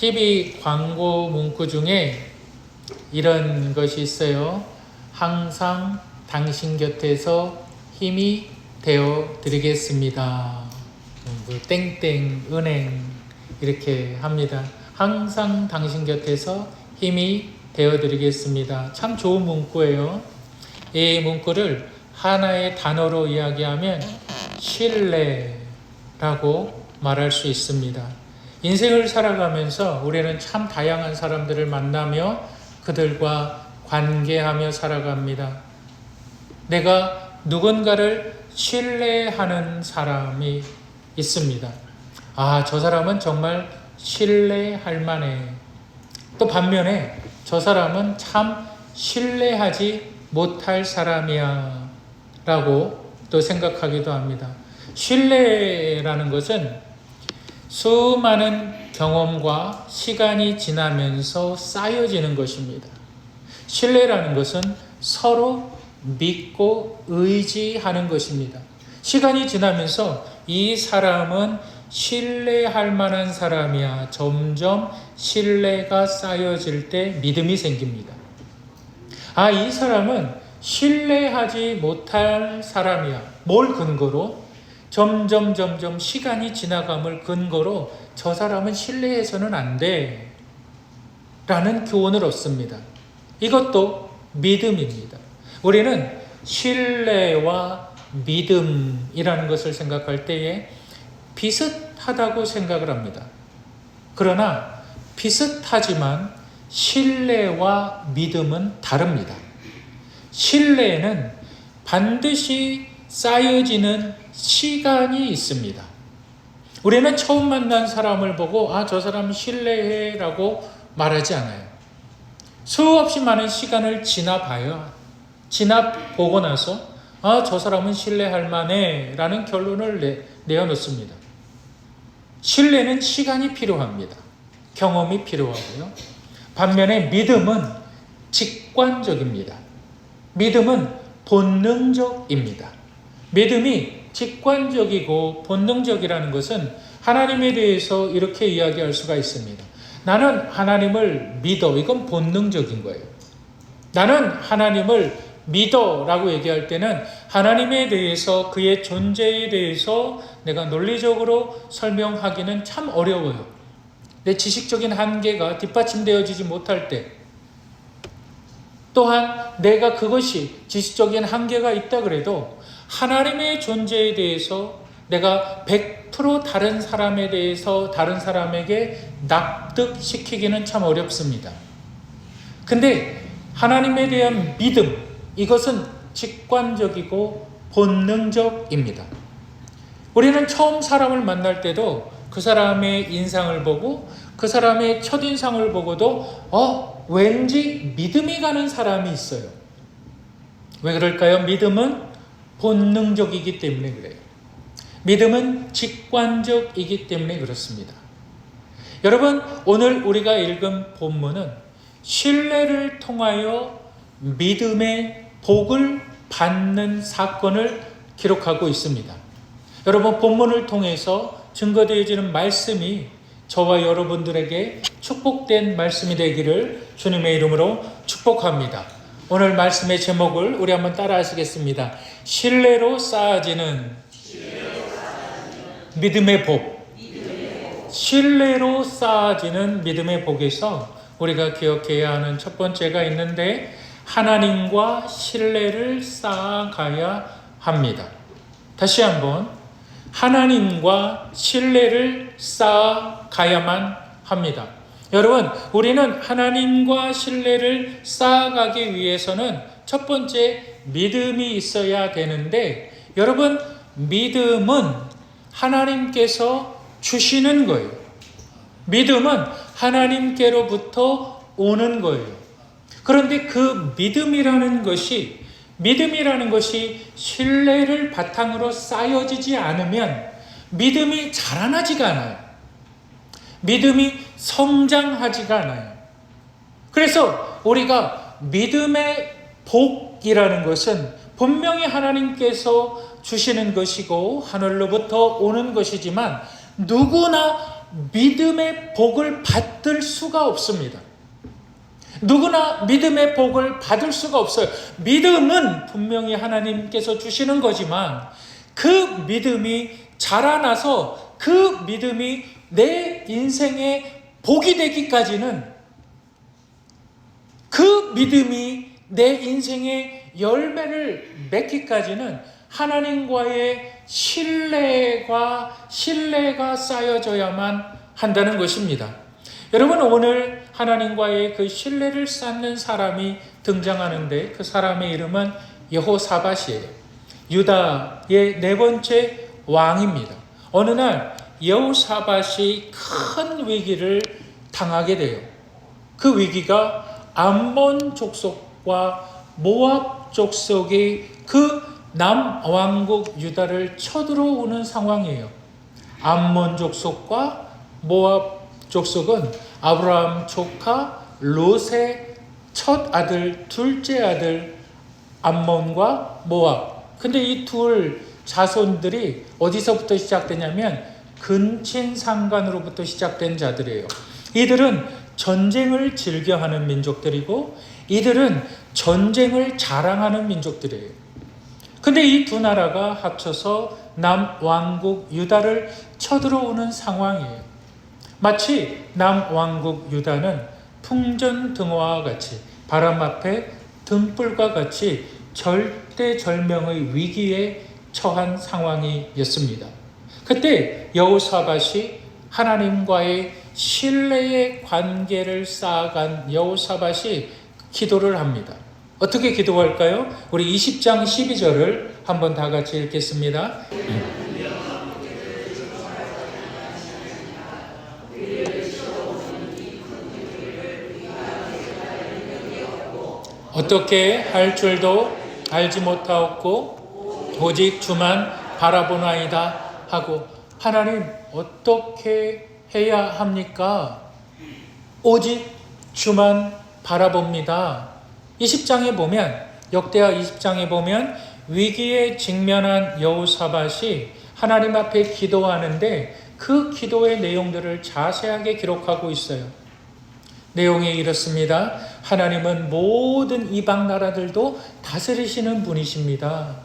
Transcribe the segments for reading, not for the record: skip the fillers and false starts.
TV 광고 문구 중에 이런 것이 있어요. 항상 당신 곁에서 힘이 되어 드리겠습니다. 땡땡 은행 이렇게 합니다. 항상 당신 곁에서 힘이 되어 드리겠습니다. 참 좋은 문구예요. 이 문구를 하나의 단어로 이야기하면 신뢰라고 말할 수 있습니다. 인생을 살아가면서 우리는 참 다양한 사람들을 만나며 그들과 관계하며 살아갑니다. 내가 누군가를 신뢰하는 사람이 있습니다. 아, 저 사람은 정말 신뢰할 만해. 또 반면에 저 사람은 참 신뢰하지 못할 사람이야 라고 또 생각하기도 합니다. 신뢰라는 것은 수많은 경험과 시간이 지나면서 쌓여지는 것입니다. 신뢰라는 것은 서로 믿고 의지하는 것입니다. 시간이 지나면서 이 사람은 신뢰할 만한 사람이야. 점점 신뢰가 쌓여질 때 믿음이 생깁니다. 아, 이 사람은 신뢰하지 못할 사람이야. 뭘 근거로? 점점 시간이 지나감을 근거로 저 사람은 신뢰해서는 안 돼. 라는 교훈을 얻습니다. 이것도 믿음입니다. 우리는 신뢰와 믿음이라는 것을 생각할 때에 비슷하다고 생각을 합니다. 그러나 비슷하지만 신뢰와 믿음은 다릅니다. 신뢰는 반드시 쌓여지는 시간이 있습니다. 우리는 처음 만난 사람을 보고 아, 저 사람 신뢰해 라고 말하지 않아요. 수없이 많은 시간을 지나보고 나서 아, 저 사람은 신뢰할 만해 라는 결론을 내어놓습니다. 신뢰는 시간이 필요합니다. 경험이 필요하고요. 반면에 믿음은 직관적입니다. 믿음은 본능적입니다. 믿음이 직관적이고 본능적이라는 것은 하나님에 대해서 이렇게 이야기할 수가 있습니다. 나는 하나님을 믿어. 이건 본능적인 거예요. 나는 하나님을 믿어 라고 얘기할 때는 하나님에 대해서 그의 존재에 대해서 내가 논리적으로 설명하기는 참 어려워요. 내 지식적인 한계가 뒷받침되어지지 못할 때 또한 내가 그것이 지식적인 한계가 있다 그래도 하나님의 존재에 대해서 내가 100% 다른 사람에 대해서 다른 사람에게 납득시키기는 참 어렵습니다. 근데 하나님에 대한 믿음, 이것은 직관적이고 본능적입니다. 우리는 처음 사람을 만날 때도 그 사람의 인상을 보고 그 사람의 첫인상을 보고도 왠지 믿음이 가는 사람이 있어요. 왜 그럴까요? 믿음은 본능적이기 때문에 그래요. 믿음은 직관적이기 때문에 그렇습니다. 여러분, 오늘 우리가 읽은 본문은 신뢰를 통하여 믿음의 복을 받는 사건을 기록하고 있습니다. 여러분, 본문을 통해서 증거되어지는 말씀이 저와 여러분들에게 축복된 말씀이 되기를 주님의 이름으로 축복합니다. 오늘 말씀의 제목을 우리 한번 따라 하시겠습니다. 신뢰로 쌓아지는 믿음의 복. 신뢰로 쌓아지는 믿음의 복에서 우리가 기억해야 하는 첫 번째가 있는데 하나님과 신뢰를 쌓아가야 합니다. 다시 한번 하나님과 신뢰를 쌓아가야만 합니다. 여러분, 우리는 하나님과 신뢰를 쌓아가기 위해서는 첫 번째 믿음이 있어야 되는데 여러분, 믿음은 하나님께서 주시는 거예요. 믿음은 하나님께로부터 오는 거예요. 그런데 그 믿음이라는 것이 신뢰를 바탕으로 쌓여지지 않으면 믿음이 자라나지가 않아요. 믿음이 성장하지가 않아요. 그래서 우리가 믿음의 복이라는 것은 분명히 하나님께서 주시는 것이고 하늘로부터 오는 것이지만 누구나 믿음의 복을 받을 수가 없습니다. 누구나 믿음의 복을 받을 수가 없어요. 믿음은 분명히 하나님께서 주시는 거지만 그 믿음이 자라나서 그 믿음이 내 인생의 복이 되기까지는, 그 믿음이 내 인생의 열매를 맺기까지는 하나님과의 신뢰가 쌓여져야만 한다는 것입니다. 여러분, 오늘 하나님과의 그 신뢰를 쌓는 사람이 등장하는데 그 사람의 이름은 여호사밧이에요. 유다의 네 번째 왕입니다. 어느 날 여호사밧이 큰 위기를 당하게 돼요. 그 위기가 암몬 족속과 모압 족속이 그 남왕국 유다를 쳐들어오는 상황이에요. 암몬 족속과 모압 족속은 아브라함 조카 롯의 첫 아들, 둘째 아들 암몬과 모압. 근데 이 둘 자손들이 어디서부터 시작되냐면 근친상간으로부터 시작된 자들이에요. 이들은 전쟁을 즐겨하는 민족들이고 이들은 전쟁을 자랑하는 민족들이에요. 근데 이 두 나라가 합쳐서 남왕국 유다를 쳐들어오는 상황이에요. 마치 남왕국 유다는 풍전등화와 같이 바람 앞에 등불과 같이 절대절명의 위기에 처한 상황이었습니다. 그때 여호사밧이 하나님과의 신뢰의 관계를 쌓아간 여호사밧이 기도를 합니다. 어떻게 기도할까요? 우리 20장 12절을 한번 다 같이 읽겠습니다. 어떻게 할 줄도 알지 못하였고 오직 주만 바라보나이다 하고, 하나님 어떻게 해야 합니까? 오직 주만 바라봅니다. 20장에 보면, 역대하 20장에 보면 위기에 직면한 여호사밧이 하나님 앞에 기도하는데 그 기도의 내용들을 자세하게 기록하고 있어요. 내용이 이렇습니다. 하나님은 모든 이방 나라들도 다스리시는 분이십니다.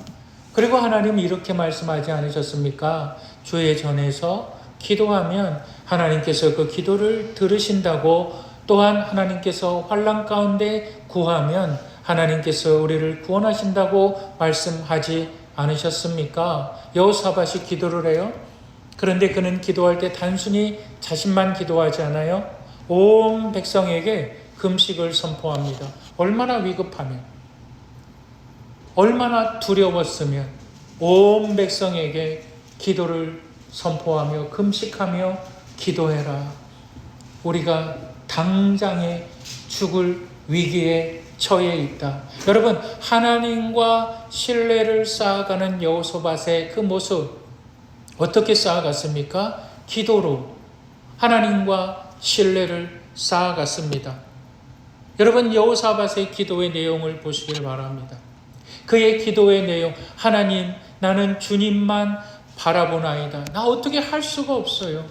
그리고 하나님은 이렇게 말씀하지 않으셨습니까? 주의 전에서 기도하면 하나님께서 그 기도를 들으신다고, 또한 하나님께서 환난 가운데 구하면 하나님께서 우리를 구원하신다고 말씀하지 않으셨습니까? 여호사밧이 기도를 해요. 그런데 그는 기도할 때 단순히 자신만 기도하지 않아요. 온 백성에게 금식을 선포합니다. 얼마나 위급하면, 얼마나 두려웠으면 온 백성에게 기도를 선포하며 금식하며 기도해라. 우리가 당장에 죽을 위기에 처해 있다. 여러분, 하나님과 신뢰를 쌓아가는 여호사밧의 그 모습 어떻게 쌓아갔습니까? 기도로 하나님과 신뢰를 쌓아갔습니다. 여러분, 여호사밧의 기도의 내용을 보시길 바랍니다. 그의 기도의 내용, 하나님, 나는 주님만 바라보나이다. 나 어떻게 할 수가 없어요.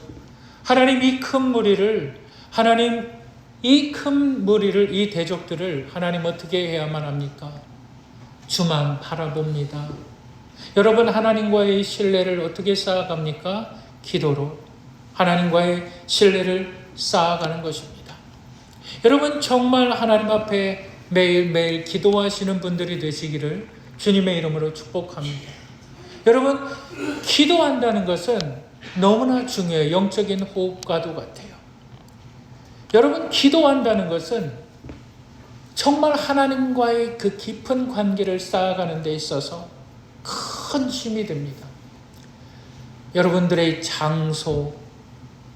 하나님, 이 큰 무리를, 하나님, 이 큰 무리를, 이 대적들을 하나님 어떻게 해야만 합니까? 주만 바라봅니다. 여러분, 하나님과의 신뢰를 어떻게 쌓아갑니까? 기도로 하나님과의 신뢰를 쌓아가는 것입니다. 여러분, 정말 하나님 앞에 매일매일 기도하시는 분들이 되시기를 주님의 이름으로 축복합니다. 여러분, 기도한다는 것은 너무나 중요해요. 영적인 호흡과도 같아요. 여러분, 기도한다는 것은 정말 하나님과의 그 깊은 관계를 쌓아가는 데 있어서 큰 힘이 됩니다. 여러분들의 장소,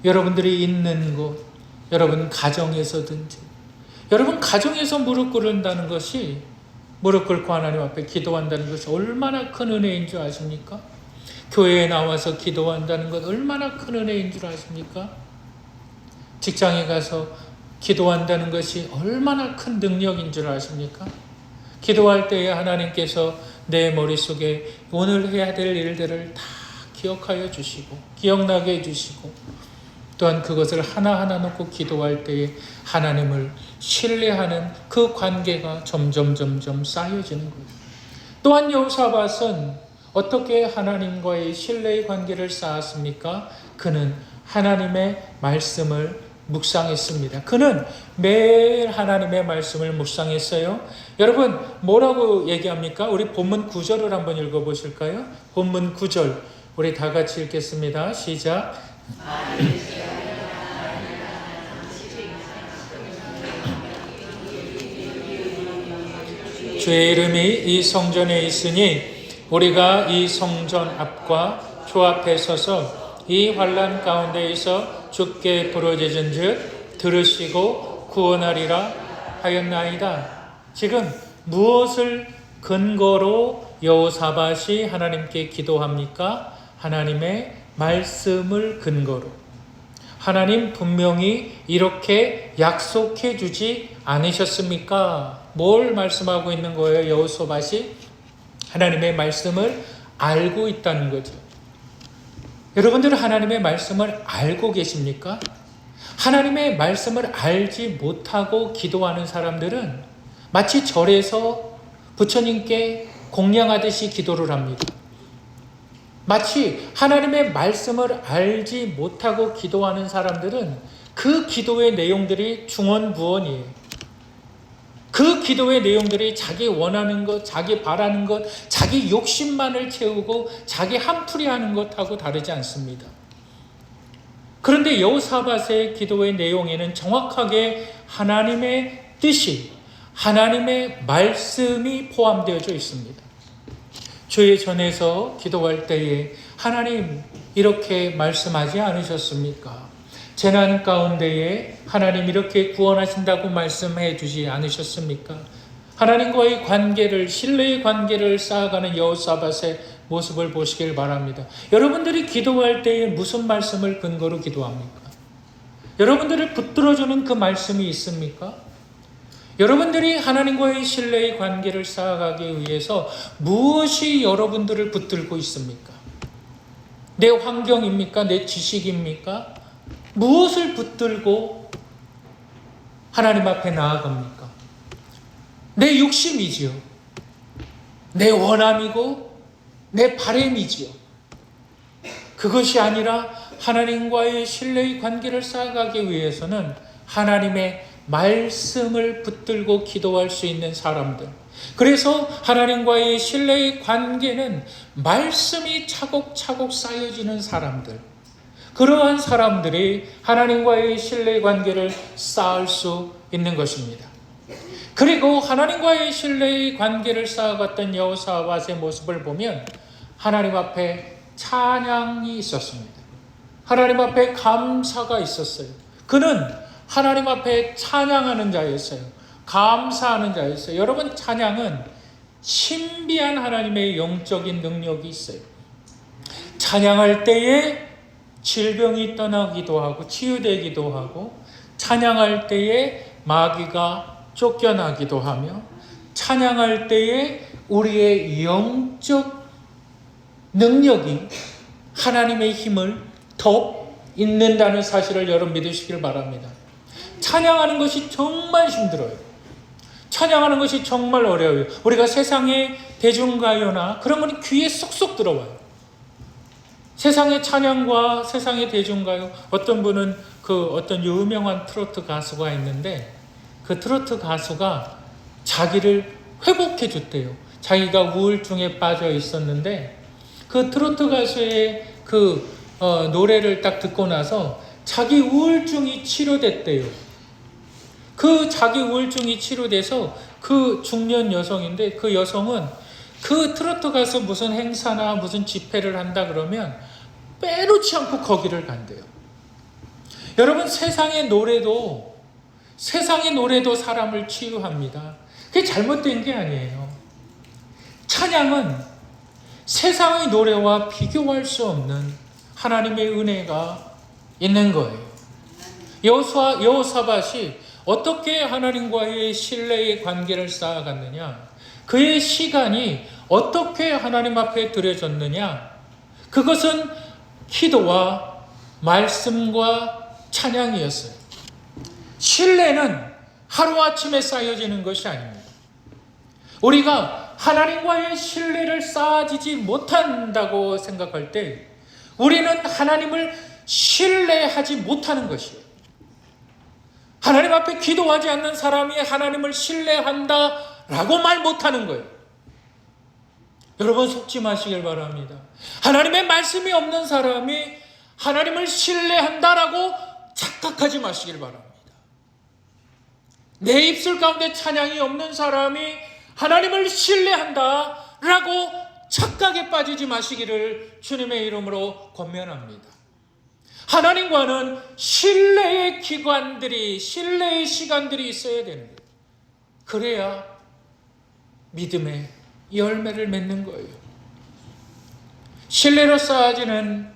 여러분들이 있는 곳, 여러분 가정에서든지, 여러분 가정에서 무릎 꿇는다는 것이, 무릎 꿇고 하나님 앞에 기도한다는 것이 얼마나 큰 은혜인 줄 아십니까? 교회에 나와서 기도한다는 것 얼마나 큰 은혜인 줄 아십니까? 직장에 가서 기도한다는 것이 얼마나 큰 능력인 줄 아십니까? 기도할 때에 하나님께서 내 머릿속에 오늘 해야 될 일들을 다 기억하여 주시고 기억나게 해주시고, 또한 그것을 하나하나 놓고 기도할 때에 하나님을 신뢰하는 그 관계가 점점 쌓여지는 거예요. 또한 여호사밧은 어떻게 하나님과의 신뢰의 관계를 쌓았습니까? 그는 하나님의 말씀을 묵상했습니다. 그는 매일 하나님의 말씀을 묵상했어요. 여러분 뭐라고 얘기합니까? 우리 본문 9절을 한번 읽어보실까요? 본문 9절 우리 다 같이 읽겠습니다. 시작. 주의 이름이 이 성전에 있으니 우리가 이 성전 앞과 주 앞에 서서 이 환난 가운데에서 주께 부르짖은즉 들으시고 구원하리라 하였나이다. 지금 무엇을 근거로 여호사밧이 하나님께 기도합니까? 하나님의 말씀을 근거로. 하나님 분명히 이렇게 약속해 주지 않으셨습니까? 뭘 말씀하고 있는 거예요? 여호사밧이 하나님의 말씀을 알고 있다는 거죠. 여러분들은 하나님의 말씀을 알고 계십니까? 하나님의 말씀을 알지 못하고 기도하는 사람들은 마치 절에서 부처님께 공양하듯이 기도를 합니다. 마치 하나님의 말씀을 알지 못하고 기도하는 사람들은 그 기도의 내용들이 중언부언이에요. 그 기도의 내용들이 자기 원하는 것, 자기 바라는 것, 자기 욕심만을 채우고 자기 한풀이 하는 것하고 다르지 않습니다. 그런데 여호사밧의 기도의 내용에는 정확하게 하나님의 뜻이, 하나님의 말씀이 포함되어져 있습니다. 주의 전에서 기도할 때에 하나님 이렇게 말씀하지 않으셨습니까? 재난 가운데에 하나님 이렇게 구원하신다고 말씀해 주지 않으셨습니까? 하나님과의 관계를, 신뢰의 관계를 쌓아가는 여호사밧의 모습을 보시길 바랍니다. 여러분들이 기도할 때에 무슨 말씀을 근거로 기도합니까? 여러분들을 붙들어주는 그 말씀이 있습니까? 여러분들이 하나님과의 신뢰의 관계를 쌓아가기 위해서 무엇이 여러분들을 붙들고 있습니까? 내 환경입니까? 내 지식입니까? 무엇을 붙들고 하나님 앞에 나아갑니까? 내 욕심이지요. 내 원함이고 내 바람이지요. 그것이 아니라 하나님과의 신뢰의 관계를 쌓아가기 위해서는 하나님의 말씀을 붙들고 기도할 수 있는 사람들. 그래서 하나님과의 신뢰의 관계는 말씀이 차곡차곡 쌓여지는 사람들. 그러한 사람들이 하나님과의 신뢰의 관계를 쌓을 수 있는 것입니다. 그리고 하나님과의 신뢰의 관계를 쌓아갔던 여호사밧의 모습을 보면 하나님 앞에 찬양이 있었습니다. 하나님 앞에 감사가 있었어요. 그는 하나님 앞에 찬양하는 자였어요. 감사하는 자였어요. 여러분, 찬양은 신비한 하나님의 영적인 능력이 있어요. 찬양할 때에 질병이 떠나기도 하고 치유되기도 하고, 찬양할 때에 마귀가 쫓겨나기도 하며, 찬양할 때에 우리의 영적 능력이 하나님의 힘을 덮는다는 사실을 여러분 믿으시길 바랍니다. 찬양하는 것이 정말 힘들어요. 찬양하는 것이 정말 어려워요. 우리가 세상의 대중가요나 그런 건 귀에 쏙쏙 들어와요. 세상의 찬양과 세상의 대중가요, 어떤 분은 어떤 유명한 트로트 가수가 있는데 그 트로트 가수가 자기를 회복해 줬대요. 자기가 우울증에 빠져 있었는데 그 트로트 가수의 노래를 딱 듣고 나서 자기 우울증이 치료됐대요. 그 자기 우울증이 치료돼서 그 중년 여성인데, 그 여성은 그 트로트 가수 무슨 행사나 무슨 집회를 한다 그러면 빼놓지 않고 거기를 간대요. 여러분, 세상의 노래도 사람을 치유합니다. 그게 잘못된 게 아니에요. 찬양은 세상의 노래와 비교할 수 없는 하나님의 은혜가 있는 거예요. 여호사밧이 어떻게 하나님과의 신뢰의 관계를 쌓아갔느냐, 그의 시간이 어떻게 하나님 앞에 드려졌느냐, 그것은 기도와 말씀과 찬양이었어요. 신뢰는 하루아침에 쌓여지는 것이 아닙니다. 우리가 하나님과의 신뢰를 쌓아지지 못한다고 생각할 때 우리는 하나님을 신뢰하지 못하는 것이에요. 하나님 앞에 기도하지 않는 사람이 하나님을 신뢰한다라고 말 못하는 거예요. 여러분 속지 마시길 바랍니다. 하나님의 말씀이 없는 사람이 하나님을 신뢰한다라고 착각하지 마시길 바랍니다. 내 입술 가운데 찬양이 없는 사람이 하나님을 신뢰한다라고 착각에 빠지지 마시기를 주님의 이름으로 권면합니다. 하나님과는 신뢰의 기관들이, 신뢰의 시간들이 있어야 되는 거예요. 그래야 믿음의 열매를 맺는 거예요. 신뢰로 쌓아지는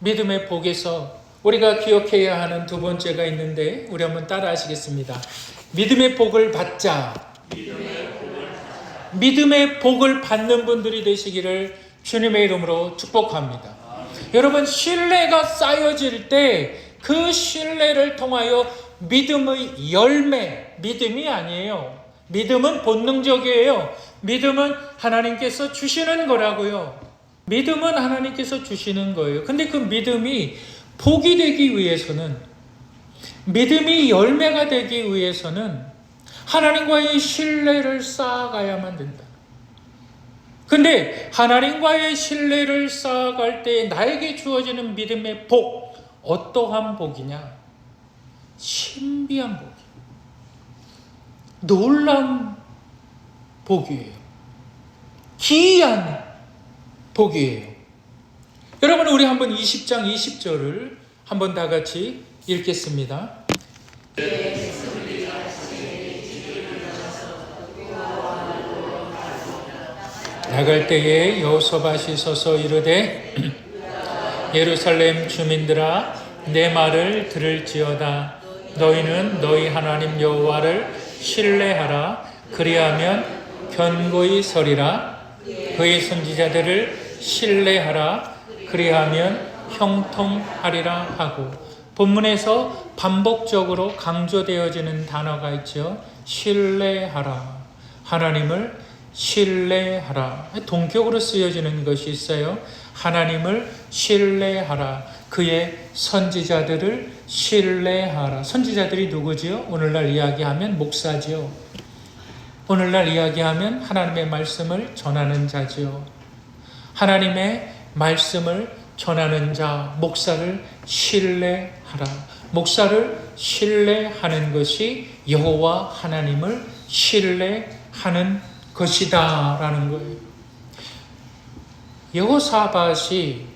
믿음의 복에서 우리가 기억해야 하는 두 번째가 있는데 우리 한번 따라 하시겠습니다. 믿음의 복을 받자. 믿음의 복을 받는 분들이 되시기를 주님의 이름으로 축복합니다. 여러분, 신뢰가 쌓여질 때 그 신뢰를 통하여 믿음의 열매, 믿음이 아니에요. 믿음은 본능적이에요. 믿음은 하나님께서 주시는 거라고요. 믿음은 하나님께서 주시는 거예요. 근데 그 믿음이 복이 되기 위해서는, 믿음이 열매가 되기 위해서는 하나님과의 신뢰를 쌓아가야만 된다. 근데 하나님과의 신뢰를 쌓아갈 때 나에게 주어지는 믿음의 복, 어떠한 복이냐? 신비한 복이에요. 놀라운 복이에요. 기이한 복이에요. 여러분, 우리 한번 20장 20절을 한번 다 같이 읽겠습니다. 나갈 때에 여호사밧이 서서 이르되 예루살렘 주민들아 내 말을 들을지어다. 너희는 너희 하나님 여호와를 신뢰하라. 그리하면 견고히 서리라. 그의 선지자들을 신뢰하라. 그리하면 형통하리라 하고, 본문에서 반복적으로 강조되어지는 단어가 있죠. 신뢰하라. 하나님을 신뢰하라. 동격으로 쓰여지는 것이 있어요. 하나님을 신뢰하라. 그의 선지자들을 신뢰하라. 선지자들이 누구지요? 오늘날 이야기하면 목사지요. 오늘날 이야기하면 하나님의 말씀을 전하는 자지요. 하나님의 말씀을 전하는 자, 목사를 신뢰하라. 목사를 신뢰하는 것이 여호와 하나님을 신뢰하는 것이다 라는 거예요. 여호사밧이,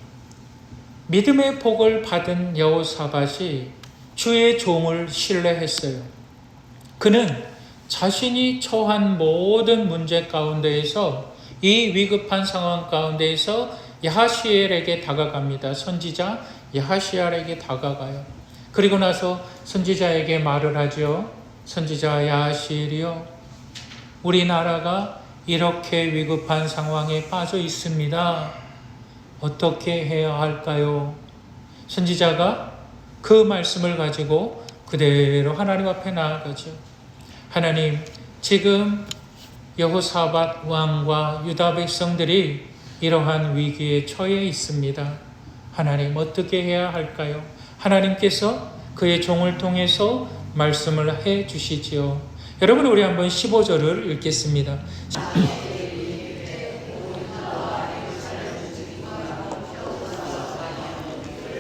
믿음의 복을 받은 여호사밧이 주의 종을 신뢰했어요. 그는 자신이 처한 모든 문제 가운데에서, 이 위급한 상황 가운데에서 야하시엘에게 다가갑니다. 선지자 야하시엘에게 다가가요. 그리고 나서 선지자에게 말을 하죠. 선지자 야하시엘이요, 우리나라가 이렇게 위급한 상황에 빠져 있습니다. 어떻게 해야 할까요? 선지자가 그 말씀을 가지고 그대로 하나님 앞에 나아가죠. 하나님, 지금 여호사밧 왕과 유다 백성들이 이러한 위기에 처해 있습니다. 하나님, 어떻게 해야 할까요? 하나님께서 그의 종을 통해서 말씀을 해 주시지요. 여러분, 우리 한번 15절을 읽겠습니다.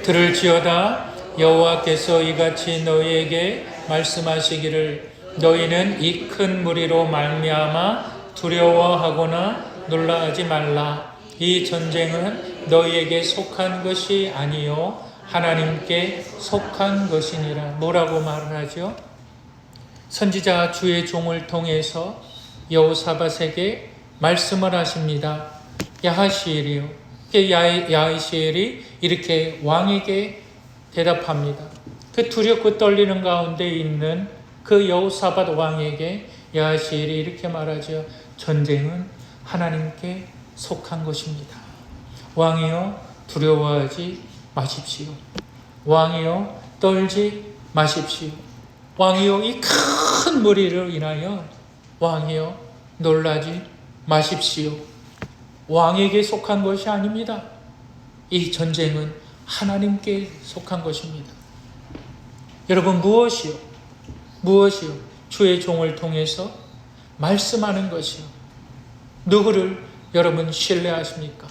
들을지어다. 여호와께서 이같이 너희에게 말씀하시기를 너희는 이 큰 무리로 말미암아 두려워하거나 놀라지 말라. 이 전쟁은 너희에게 속한 것이 아니요 하나님께 속한 것이니라. 뭐라고 말을 하죠? 선지자 주의 종을 통해서 여호사밧에게 말씀을 하십니다. 야하시엘이요. 야하시엘이 이렇게 왕에게 대답합니다. 그 두렵고 떨리는 가운데 있는 그 여호사밧 왕에게 야하시엘이 이렇게 말하죠. 전쟁은 하나님께 속한 것입니다. 왕이여, 두려워하지 마십시오. 왕이여, 떨지 마십시오. 왕이여, 이 큰 무리를 인하여 왕이여 놀라지 마십시오. 왕에게 속한 것이 아닙니다. 이 전쟁은 하나님께 속한 것입니다. 여러분, 무엇이요? 주의 종을 통해서 말씀하는 것이요. 누구를 여러분 신뢰하십니까?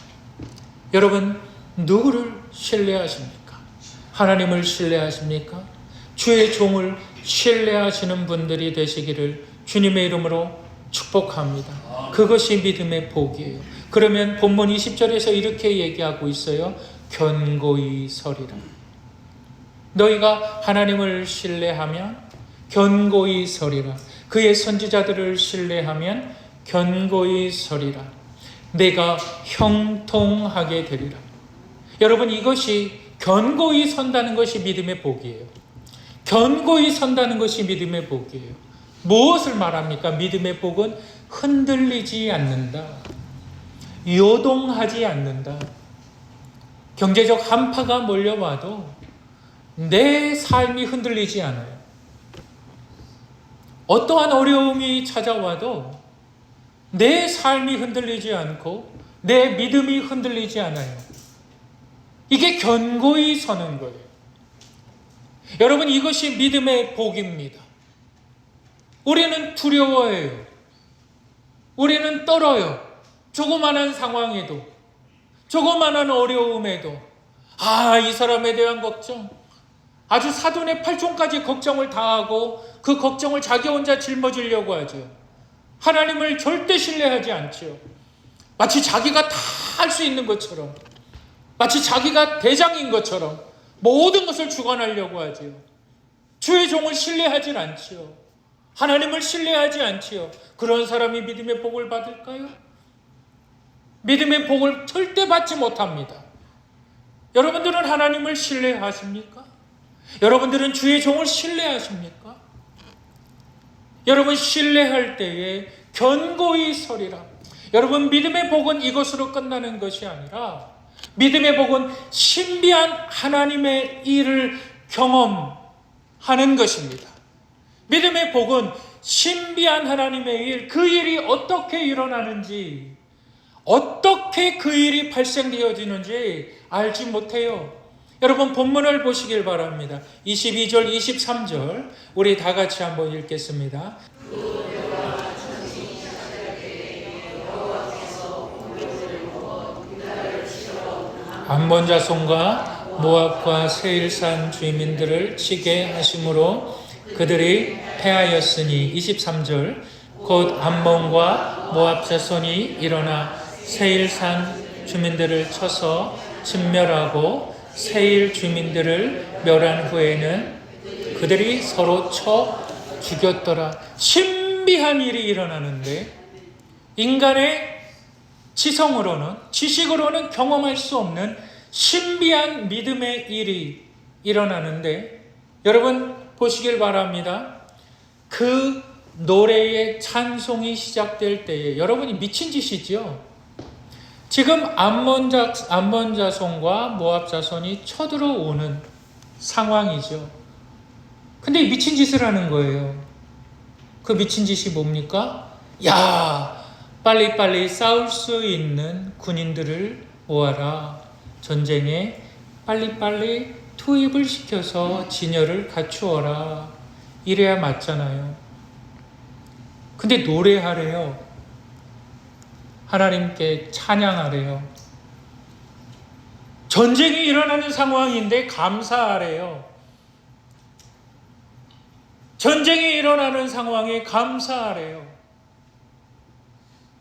여러분, 누구를 신뢰하십니까? 하나님을 신뢰하십니까? 주의 종을 신뢰하시는 분들이 되시기를 주님의 이름으로 축복합니다. 그것이 믿음의 복이에요. 그러면 본문 20절에서 이렇게 얘기하고 있어요. 견고히 서리라. 너희가 하나님을 신뢰하면 견고히 서리라. 그의 선지자들을 신뢰하면 견고히 서리라. 내가 형통하게 되리라. 여러분, 이것이 견고히 선다는 것이 믿음의 복이에요. 견고히 선다는 것이 믿음의 복이에요. 무엇을 말합니까? 믿음의 복은 흔들리지 않는다. 요동하지 않는다. 경제적 한파가 몰려와도 내 삶이 흔들리지 않아요. 어떠한 어려움이 찾아와도 내 삶이 흔들리지 않고 내 믿음이 흔들리지 않아요. 이게 견고히 서는 거예요. 여러분, 이것이 믿음의 복입니다. 우리는 두려워해요. 우리는 떨어요. 조그마한 상황에도, 조그마한 어려움에도, 이 사람에 대한 걱정, 아주 사돈의 팔종까지 걱정을 다하고 그 걱정을 자기 혼자 짊어지려고 하죠. 하나님을 절대 신뢰하지 않죠. 마치 자기가 다 할 수 있는 것처럼, 마치 자기가 대장인 것처럼 모든 것을 주관하려고 하지요. 주의 종을 신뢰하지 않지요. 하나님을 신뢰하지 않지요. 그런 사람이 믿음의 복을 받을까요? 믿음의 복을 절대 받지 못합니다. 여러분들은 하나님을 신뢰하십니까? 여러분들은 주의 종을 신뢰하십니까? 여러분, 신뢰할 때에 견고히 서리라. 여러분, 믿음의 복은 이것으로 끝나는 것이 아니라 믿음의 복은 신비한 하나님의 일을 경험하는 것입니다. 믿음의 복은 신비한 하나님의 일, 그 일이 어떻게 일어나는지, 어떻게 그 일이 발생되어지는지 알지 못해요. 여러분, 본문을 보시길 바랍니다. 22절, 23절 우리 다 같이 한번 읽겠습니다. 암몬 자손과 모압과 세일산 주민들을 치게 하심으로 그들이 패하였으니 23절 곧 암몬과 모압 자손이 일어나 세일산 주민들을 쳐서 진멸하고 세일 주민들을 멸한 후에는 그들이 서로 쳐 죽였더라. 신비한 일이 일어나는데 인간의 지성으로는, 지식으로는 경험할 수 없는 신비한 믿음의 일이 일어나는데, 여러분 보시길 바랍니다. 그 노래의 찬송이 시작될 때에 여러분이 미친 짓이죠. 지금 암몬 자손과 모압 자손이 쳐들어오는 상황이죠. 근데 미친 짓을 하는 거예요. 그 미친 짓이 뭡니까? 빨리빨리 싸울 수 있는 군인들을 모아라. 전쟁에 빨리빨리 투입을 시켜서 진열을 갖추어라. 이래야 맞잖아요. 근데 노래하래요. 하나님께 찬양하래요. 전쟁이 일어나는 상황인데 감사하래요. 전쟁이 일어나는 상황에 감사하래요.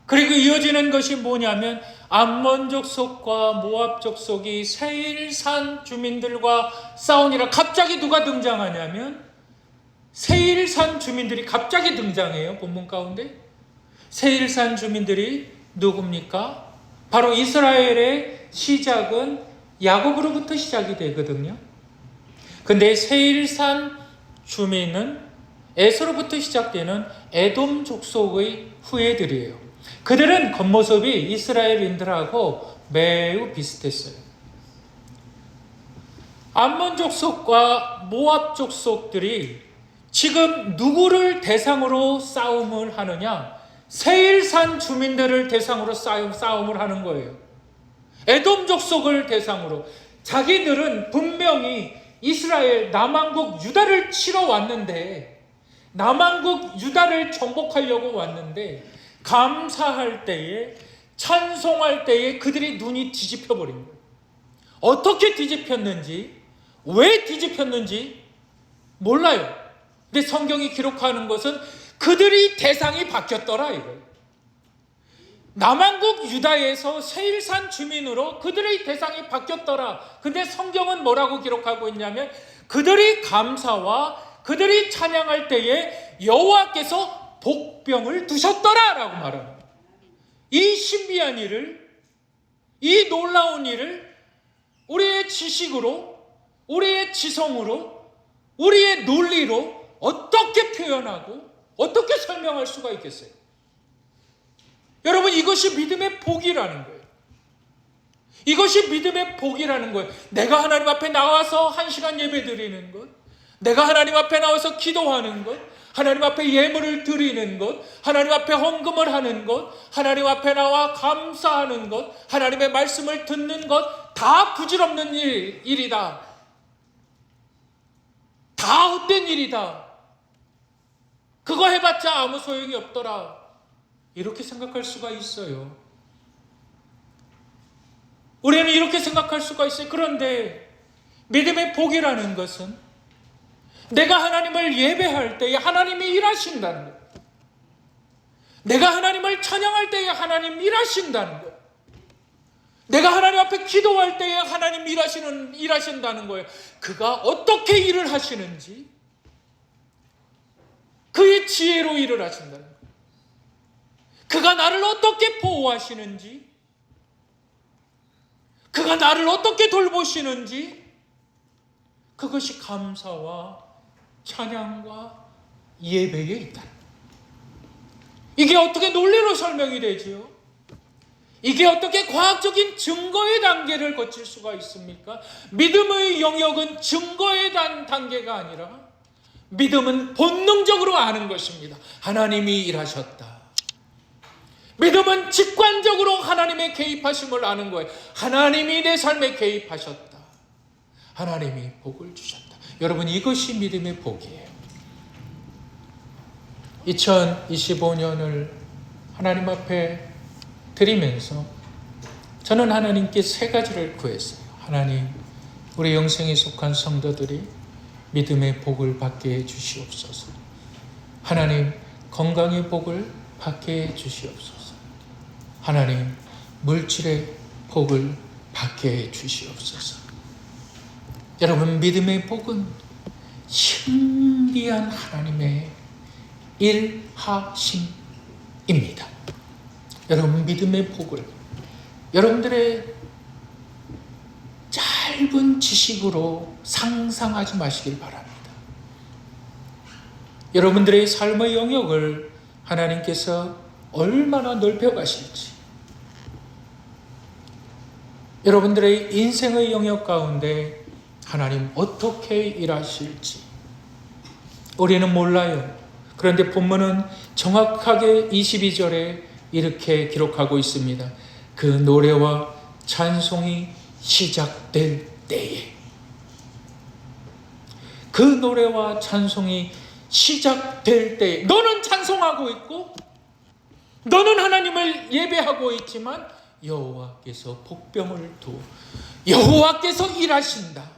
그리고 이어지는 것이 뭐냐면 암몬 족속과 모압 족속이 세일산 주민들과 싸우니라. 갑자기 누가 등장하냐면 세일산 주민들이 갑자기 등장해요. 본문 가운데 세일산 주민들이 누굽니까? 바로 이스라엘의 시작은 야곱으로부터 시작이 되거든요. 근데 세일산 주민은 에서로부터 시작되는 에돔 족속의 후예들이에요. 그들은 겉모습이 이스라엘인들하고 매우 비슷했어요. 암몬 족속과 모압 족속들이 지금 누구를 대상으로 싸움을 하느냐? 세일산 주민들을 대상으로 싸움을 하는 거예요. 에돔 족속을 대상으로. 자기들은 분명히 이스라엘 남왕국 유다를 치러 왔는데, 남왕국 유다를 정복하려고 왔는데, 감사할 때에, 찬송할 때에 그들이 눈이 뒤집혀 버린 거예요. 어떻게 뒤집혔는지, 왜 뒤집혔는지 몰라요. 근데 성경이 기록하는 것은 그들이 대상이 바뀌었더라 이거예요. 남왕국 유다에서 세일산 주민으로 그들의 대상이 바뀌었더라. 근데 성경은 뭐라고 기록하고 있냐면, 그들이 감사와 그들이 찬양할 때에 여호와께서 복병을 두셨더라 라고 말합니다. 이 신비한 일을, 이 놀라운 일을 우리의 지식으로, 우리의 지성으로, 우리의 논리로 어떻게 표현하고 어떻게 설명할 수가 있겠어요? 여러분, 이것이 믿음의 복이라는 거예요. 이것이 믿음의 복이라는 거예요. 내가 하나님 앞에 나와서 1시간 예배 드리는 것, 내가 하나님 앞에 나와서 기도하는 것, 하나님 앞에 예물을 드리는 것, 하나님 앞에 헌금을 하는 것, 하나님 앞에 나와 감사하는 것, 하나님의 말씀을 듣는 것, 다 부질없는 일이다. 다 헛된 일이다. 그거 해봤자 아무 소용이 없더라. 이렇게 생각할 수가 있어요. 우리는 이렇게 생각할 수가 있어요. 그런데 믿음의 복이라는 것은 내가 하나님을 예배할 때에 하나님이 일하신다는 것, 내가 하나님을 찬양할 때에 하나님 일하신다는 것, 내가 하나님 앞에 기도할 때에 하나님 일하신다는 거예요. 그가 어떻게 일을 하시는지, 그의 지혜로 일을 하신다는 거예요. 그가 나를 어떻게 보호하시는지, 그가 나를 어떻게 돌보시는지, 그것이 감사와 찬양과 예배에 있다. 이게 어떻게 논리로 설명이 되지요? 이게 어떻게 과학적인 증거의 단계를 거칠 수가 있습니까? 믿음의 영역은 증거의 단계가 아니라 믿음은 본능적으로 아는 것입니다. 하나님이 일하셨다. 믿음은 직관적으로 하나님의 개입하심을 아는 거예요. 하나님이 내 삶에 개입하셨다. 하나님이 복을 주셨다. 여러분, 이것이 믿음의 복이에요. 2025년을 하나님 앞에 드리면서 저는 하나님께 3가지를 구했어요. 하나님, 우리 영생에 속한 성도들이 믿음의 복을 받게 해 주시옵소서. 하나님, 건강의 복을 받게 해 주시옵소서. 하나님, 물질의 복을 받게 해 주시옵소서. 여러분, 믿음의 복은 신비한 하나님의 일하심입니다. 여러분, 믿음의 복을 여러분들의 짧은 지식으로 상상하지 마시길 바랍니다. 여러분들의 삶의 영역을 하나님께서 얼마나 넓혀 가실지, 여러분들의 인생의 영역 가운데 하나님 어떻게 일하실지 우리는 몰라요. 그런데 본문은 정확하게 22절에 이렇게 기록하고 있습니다. 그 노래와 찬송이 시작될 때에, 그 노래와 찬송이 시작될 때에, 너는 찬송하고 있고 너는 하나님을 예배하고 있지만 여호와께서 복병을 두어 여호와께서 일하신다.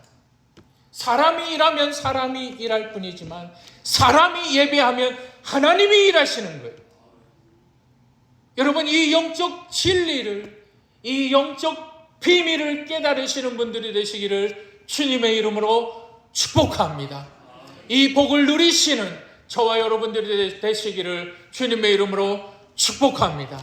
사람이 일하면 사람이 일할 뿐이지만 사람이 예배하면 하나님이 일하시는 거예요. 여러분, 이 영적 진리를, 이 영적 비밀을 깨달으시는 분들이 되시기를 주님의 이름으로 축복합니다. 이 복을 누리시는 저와 여러분들이 되시기를 주님의 이름으로 축복합니다.